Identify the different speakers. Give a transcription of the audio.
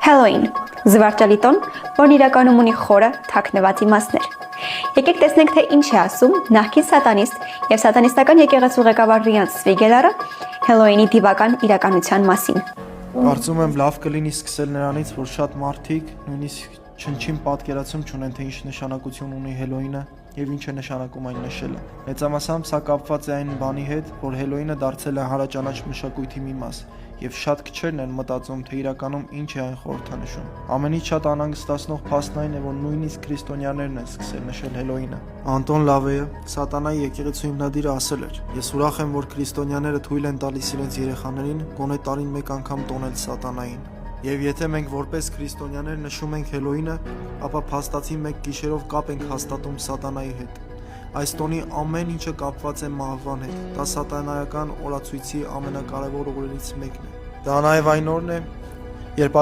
Speaker 1: Հելոին, զվարճալի տոն, որն իրականում ունի խորը թաքնված իմաստներ։ Եկեք տեսնենք, թե ինչ է ասում նախկին սատանիստ եւ սատանիստական եկեղեցու ղեկավար Ռիան Սվիգելարը Հելոինի դիվական իրականության մասին։
Speaker 2: Կարծում եմ լավ կլինի սկսել նրանից, որ շատ մարդիկ նույնիսկ չնչին պատկերացում չունեն, թե ինչ նշանակություն ունի Հելոինը եւ ինչ է նշանակում այն նշելը։ Մեծամասամբ սա կապված է այն բանի հետ, որ Հելոինը դարձել է հանրաճանաչ մշակույթի մի մաս, եւ շատ քչերն են մտածում, թե իրականում ինչ է այն խորհրդանշում։ Ամենից շատ անհանգստացնող փաստն այն է, որ նույնիսկ քրիստոնյաներն են սկսել նշել Հելոինը։ Անտոն Լավեյը, Սատանայի եկեղեցու հիմնադիրը, ասել էր. «Ես ուրախ եմ, որ քրիստոնյաները թույլ են տալիս իրենց երեխաներին գոնե տարին մեկ անգամ տոնել Սատանային։ Եվ եթե մենք որպես քրիստոնյաներ նշում ենք Հելոինը, ապա փաստացի մեկ գիշերով կապ ենք հաստատում Սատանայի հետ։ Այս տոնի ամեն ինչը կապված է մահվան հետ։ Դա սատանայական օրացույցի ամենակարևոր օրերից մեկն է։ Դա նաև այն օրն է, երբ